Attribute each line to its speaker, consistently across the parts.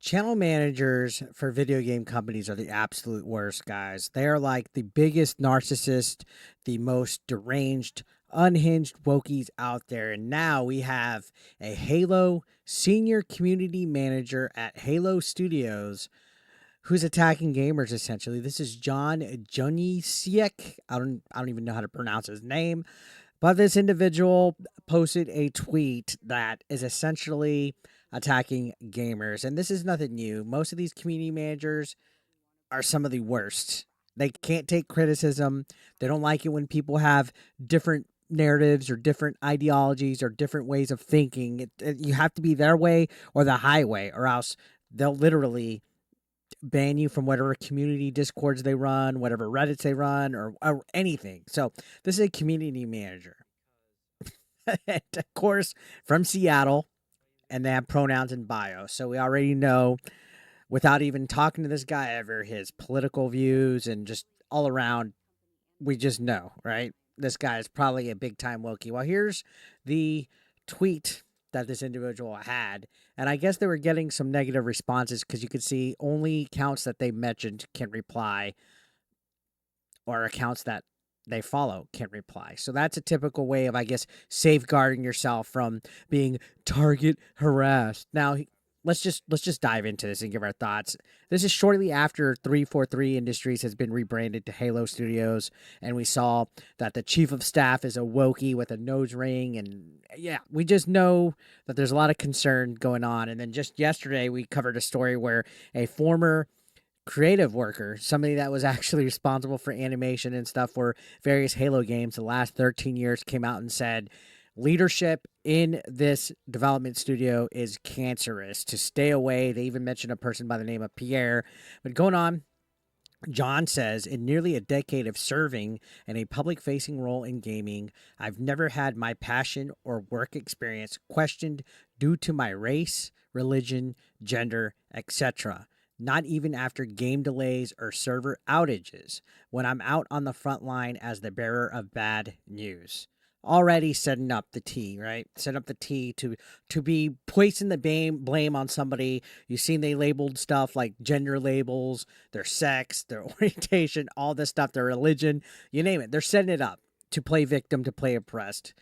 Speaker 1: Channel managers for video game companies are the absolute worst, guys. They are like the biggest narcissist, the most deranged, unhinged wokies out there. And now we have a Halo senior community manager at Halo Studios who's attacking gamers essentially. This is John Junyszek. I don't even know how to pronounce his name, but this individual posted a tweet that is essentially attacking gamers. And this is nothing new. Most of these community managers are some of the worst. They can't take criticism. They don't like it when people have different narratives or different ideologies or different ways of thinking. You have to be their way or the highway, or else they'll literally ban you from whatever community discords they run, whatever Reddits they run, or anything. So this is a community manager. And of course, from Seattle, and they have pronouns in bio. So we already know, without even talking to this guy ever, his political views and just all around, we just know, right? This guy is probably a big time Wokey. Well, here's the tweet that this individual had. And I guess they were getting some negative responses because you could see only accounts that they mentioned can reply, or accounts that they follow can reply. So that's a typical way of, I guess, safeguarding yourself from being target harassed. Now, let's just dive into this and give our thoughts. This is shortly after 343 Industries has been rebranded to Halo Studios, and we saw that the chief of staff is a Wokey with a nose ring, and yeah, we just know that there's a lot of concern going on. And then just yesterday, we covered a story where a former creative worker, somebody that was actually responsible for animation and stuff for various Halo games the last 13 years, came out and said leadership in this development studio is cancerous, to stay away. They even mentioned a person by the name of Pierre. But going on, John says, in nearly a decade of serving in a public-facing role in gaming, I've never had my passion or work experience questioned due to my race, religion, gender, etc. Not even after game delays or server outages, when I'm out on the front line as the bearer of bad news. Already setting up the T, right? Set up the T to be placing the blame on somebody. You've seen they labeled stuff like gender labels, their sex, their orientation, all this stuff, their religion, you name it. They're setting it up to play victim, to play oppressed.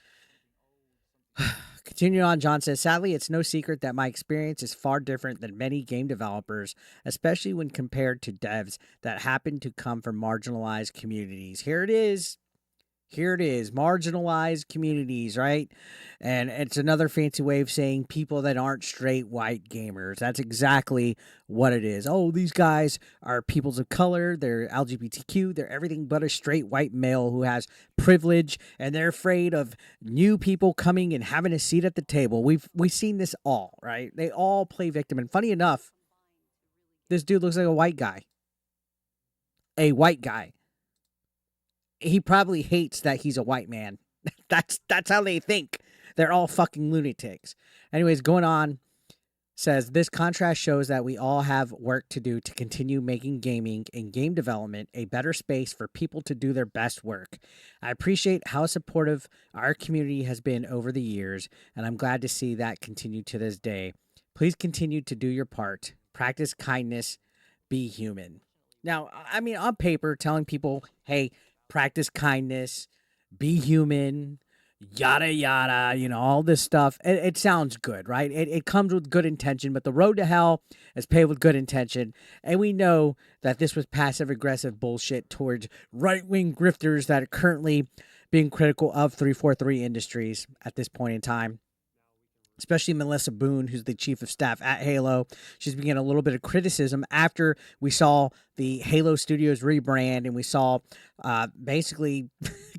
Speaker 1: Continuing on, John says, sadly, it's no secret that my experience is far different than many game developers, especially when compared to devs that happen to come from marginalized communities. Here it is. Marginalized communities, right? And it's another fancy way of saying people that aren't straight white gamers. That's exactly what it is. Oh, these guys are peoples of color. They're LGBTQ. They're everything but a straight white male who has privilege, and they're afraid of new people coming and having a seat at the table. We've seen this all, right? They all play victim. And funny enough, this dude looks like a white guy. A white guy. He probably hates that he's a white man. That's how they think. They're all fucking lunatics. Anyways, going on, says this contrast shows that we all have work to do to continue making gaming and game development a better space for people to do their best work. I appreciate how supportive our community has been over the years, and I'm glad to see that continue to this day. Please continue to do your part. Practice kindness. Be human. Now, I mean, on paper, telling people, hey, practice kindness, be human, yada, yada, all this stuff. It sounds good, right? It comes with good intention, but the road to hell is paved with good intention. And we know that this was passive-aggressive bullshit towards right-wing grifters that are currently being critical of 343 Industries at this point in time. Especially Melissa Boone, who's the chief of staff at Halo. She's beginning a little bit of criticism after we saw the Halo Studios rebrand, and we saw basically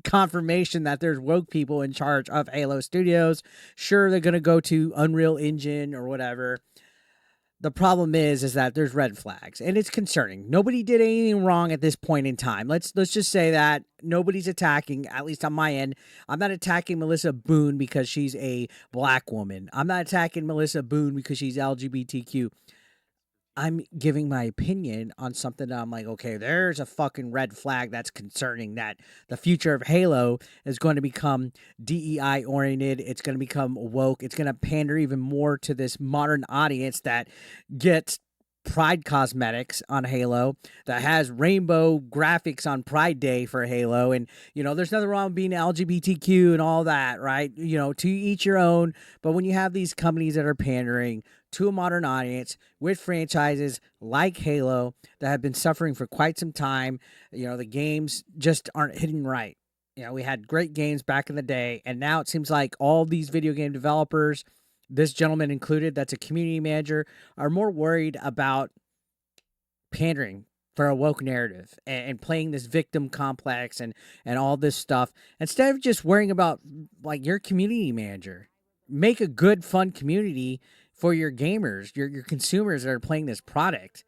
Speaker 1: confirmation that there's woke people in charge of Halo Studios. Sure, they're going to go to Unreal Engine or whatever. The problem is that there's red flags, and it's concerning. Nobody did anything wrong at this point in time. Let's just say that nobody's attacking, at least on my end. I'm not attacking Melissa Boone because she's a black woman. I'm not attacking Melissa Boone because she's LGBTQ. I'm giving my opinion on something that I'm like, okay, there's a fucking red flag that's concerning, that the future of Halo is going to become DEI oriented. It's going to become woke. It's going to pander even more to this modern audience that gets Pride cosmetics on Halo, that has rainbow graphics on Pride Day for Halo. And, there's nothing wrong with being LGBTQ and all that, right? To each your own. But when you have these companies that are pandering to a modern audience with franchises like Halo that have been suffering for quite some time, the games just aren't hitting right. We had great games back in the day, and now it seems like all these video game developers, this gentleman included, that's a community manager, are more worried about pandering for a woke narrative and playing this victim complex and all this stuff instead of just worrying about like your community manager. Make a good, fun community for your gamers, your consumers that are playing this product.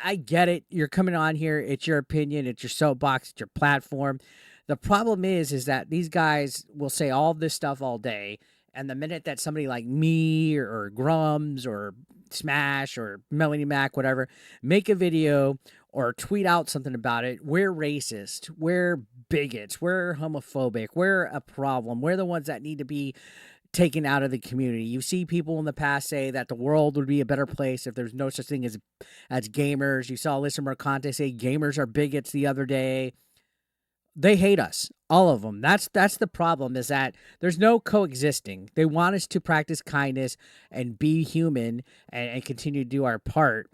Speaker 1: I get it. You're coming on here. It's your opinion. It's your soapbox. It's your platform. The problem is that these guys will say all this stuff all day. And the minute that somebody like me or Grums or Smash or Melanie Mac, whatever, make a video or tweet out something about it, we're racist, we're bigots, we're homophobic, we're a problem, we're the ones that need to be taken out of the community. You see people in the past say that the world would be a better place if there's no such thing as gamers. You saw Alyssa Mercante say gamers are bigots the other day. They hate us, all of them. That's the problem, is that there's no coexisting. They want us to practice kindness and be human and continue to do our part.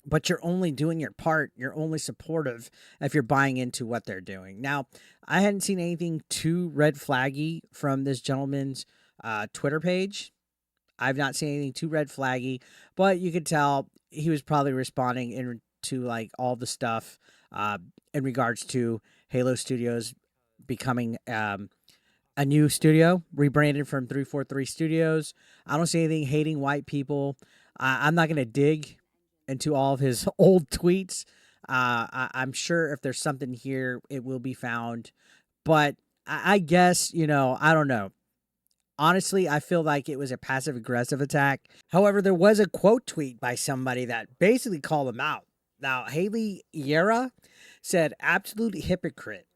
Speaker 1: But you're only doing your part. You're only supportive if you're buying into what they're doing. Now, I hadn't seen anything too red flaggy from this gentleman's Twitter page. I've not seen anything too red flaggy, but you could tell he was probably responding into like all the stuff in regards to Halo Studios becoming a new studio, rebranded from 343 Studios. I don't see anything hating white people. I'm not going to dig into all of his old tweets. I'm sure if there's something here, it will be found. But I guess, I don't know. Honestly, I feel like it was a passive-aggressive attack. However, there was a quote tweet by somebody that basically called him out. Now, Haley Yera said, absolute hypocrite.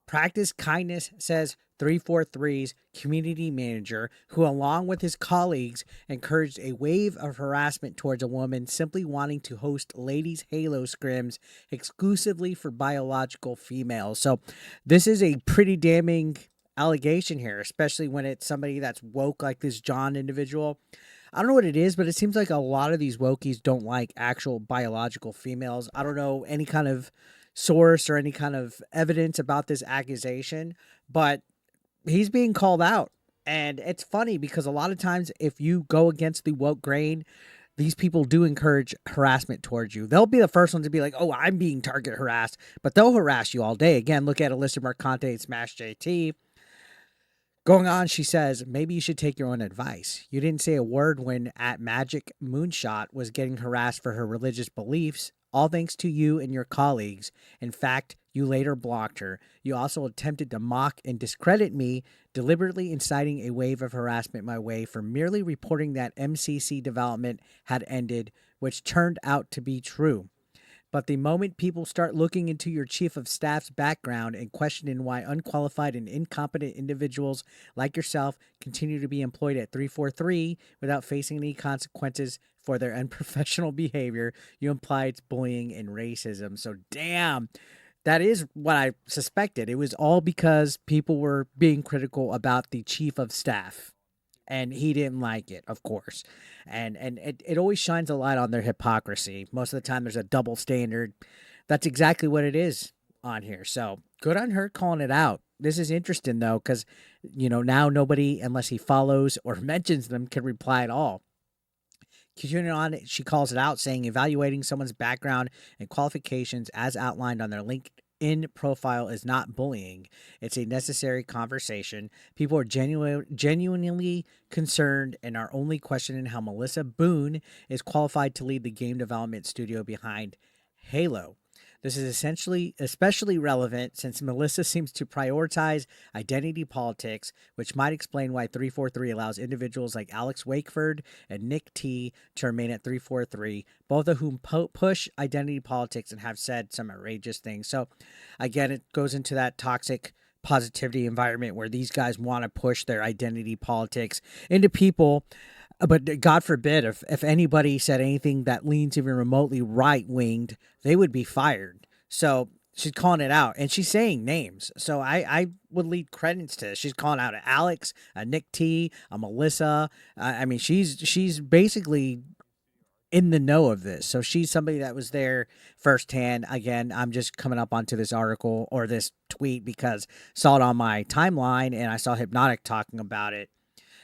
Speaker 1: Practice kindness, says 343's community manager, who along with his colleagues encouraged a wave of harassment towards a woman simply wanting to host ladies' Halo scrims exclusively for biological females. So this is a pretty damning allegation here, especially when it's somebody that's woke like this John individual. I don't know what it is, but it seems like a lot of these wokies don't like actual biological females. I don't know any kind of source or any kind of evidence about this accusation, but he's being called out. And it's funny because a lot of times if you go against the woke grain, these people do encourage harassment towards you. They'll be the first ones to be like, oh, I'm being target harassed, but they'll harass you all day. Again, look at Alyssa Mercante and Smash JT. Going on, she says, maybe you should take your own advice. You didn't say a word when at Magic Moonshot was getting harassed for her religious beliefs, all thanks to you and your colleagues. In fact, you later blocked her. You also attempted to mock and discredit me, deliberately inciting a wave of harassment my way for merely reporting that MCC development had ended, which turned out to be true. But the moment people start looking into your chief of staff's background and questioning why unqualified and incompetent individuals like yourself continue to be employed at 343 without facing any consequences for their unprofessional behavior, you imply it's bullying and racism. So damn, that is what I suspected. It was all because people were being critical about the chief of staff. And he didn't like it, of course. And it always shines a light on their hypocrisy. Most of the time there's a double standard. That's exactly what it is on here. So good on her calling it out. This is interesting, though, because, now nobody, unless he follows or mentions them, can reply at all. Continuing on, she calls it out, saying evaluating someone's background and qualifications as outlined on their LinkedIn profile is not bullying. It's a necessary conversation. People are genuinely concerned and are only questioning how Melissa Boone is qualified to lead the game development studio behind Halo. This is especially relevant since Melissa seems to prioritize identity politics, which might explain why 343 allows individuals like Alex Wakeford and Nick T to remain at 343, both of whom push identity politics and have said some outrageous things. So, again, it goes into that toxic positivity environment where these guys want to push their identity politics into people. But God forbid if anybody said anything that leans even remotely right winged, they would be fired. So she's calling it out and she's saying names. So I would lead credence to this. She's calling out a Alex, a Nick T, a Melissa. I mean, she's basically in the know of this. So she's somebody that was there firsthand. Again, I'm just coming up onto this article or this tweet because saw it on my timeline and I saw Hypnotic talking about it.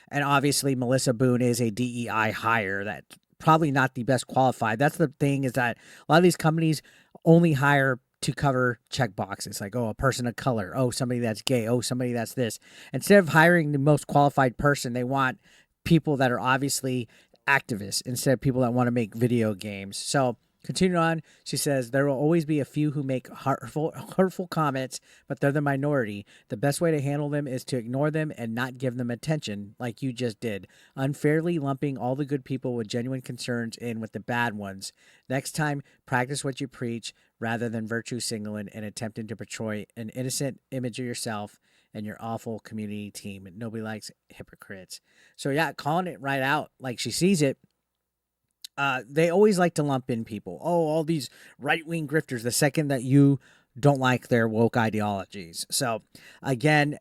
Speaker 1: And obviously, Melissa Boone is a DEI hire that probably not the best qualified. That's the thing, is that a lot of these companies only hire to cover check boxes like, oh, a person of color, oh, somebody that's gay, oh, somebody that's this. Instead of hiring the most qualified person, they want people that are obviously activists instead of people that want to make video games. So continuing on, she says, there will always be a few who make hurtful comments, but they're the minority. The best way to handle them is to ignore them and not give them attention like you just did, unfairly lumping all the good people with genuine concerns in with the bad ones. Next time, practice what you preach rather than virtue signaling and attempting to portray an innocent image of yourself and your awful community team. Nobody likes hypocrites. So yeah, calling it right out like she sees it. They always like to lump in people. Oh, all these right-wing grifters, the second that you don't like their woke ideologies. So, again,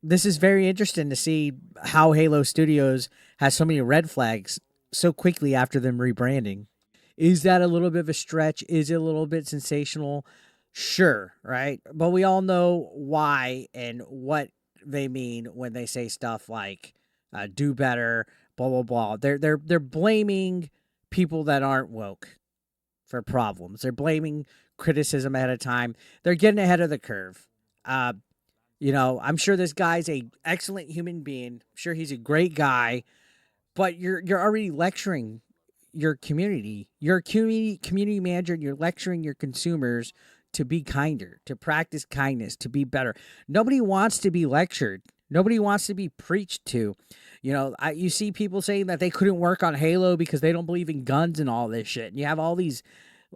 Speaker 1: this is very interesting to see how Halo Studios has so many red flags so quickly after them rebranding. Is that a little bit of a stretch? Is it a little bit sensational? Sure, right? But we all know why and what they mean when they say stuff like do better, blah blah blah. They're blaming people that aren't woke for problems. They're blaming criticism ahead of time. They're getting ahead of the curve. I'm sure this guy's a excellent human being. I'm sure he's a great guy, but you're already lecturing your community. You're a community manager and you're lecturing your consumers to be kinder, to practice kindness, to be better. Nobody wants to be lectured. Nobody wants to be preached to. You see people saying that they couldn't work on Halo because they don't believe in guns and all this shit. And you have all these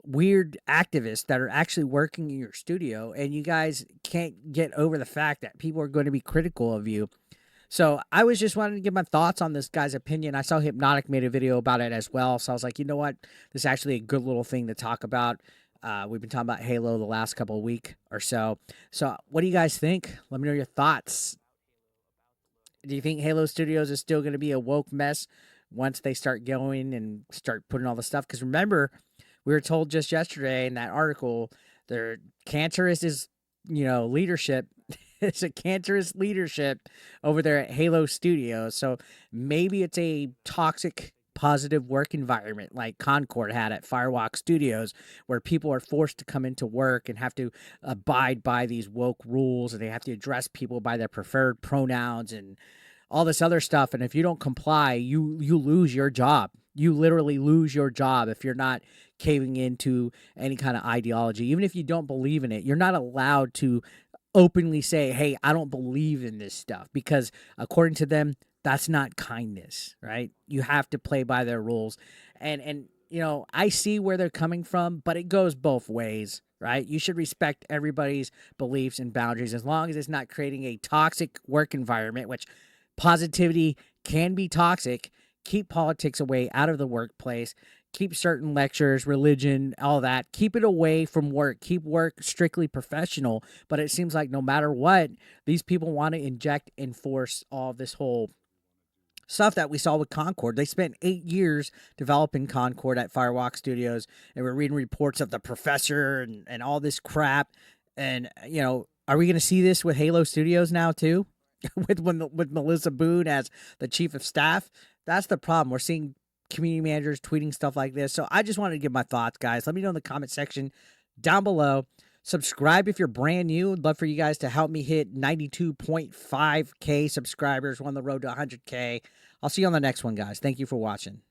Speaker 1: weird activists that are actually working in your studio, and you guys can't get over the fact that people are going to be critical of you. So I was just wanting to give my thoughts on this guy's opinion. I saw Hypnotic made a video about it as well. So I was like, you know what? This is actually a good little thing to talk about. We've been talking about Halo the last couple of weeks or so. So what do you guys think? Let me know your thoughts. Do you think Halo Studios is still going to be a woke mess once they start going and start putting all the stuff? Because remember, we were told just yesterday in that article, their cancerous is, leadership. It's a cancerous leadership over there at Halo Studios. So maybe it's a toxic positive work environment like Concord had at Firewalk Studios, where people are forced to come into work and have to abide by these woke rules, and they have to address people by their preferred pronouns and all this other stuff. And if you don't comply, you lose your job. You literally lose your job if you're not caving into any kind of ideology. Even if you don't believe in it, you're not allowed to openly say, hey, I don't believe in this stuff, because according to them, that's not kindness, right? You have to play by their rules. And I see where they're coming from, but it goes both ways, right? You should respect everybody's beliefs and boundaries as long as it's not creating a toxic work environment, which positivity can be toxic. Keep politics away out of the workplace. Keep certain lectures, religion, all that. Keep it away from work. Keep work strictly professional. But it seems like no matter what, these people want to inject and force all this whole stuff that we saw with Concord. They spent 8 years developing Concord at Firewalk Studios, and we're reading reports of the professor and all this crap. And, are we going to see this with Halo Studios now too? with Melissa Boone as the chief of staff? That's the problem. We're seeing community managers tweeting stuff like this. So I just wanted to give my thoughts, guys. Let me know in the comment section down below. Subscribe if you're brand new. I'd love for you guys to help me hit 92.5K subscribers. We're on the road to 100K. I'll see you on the next one, guys. Thank you for watching.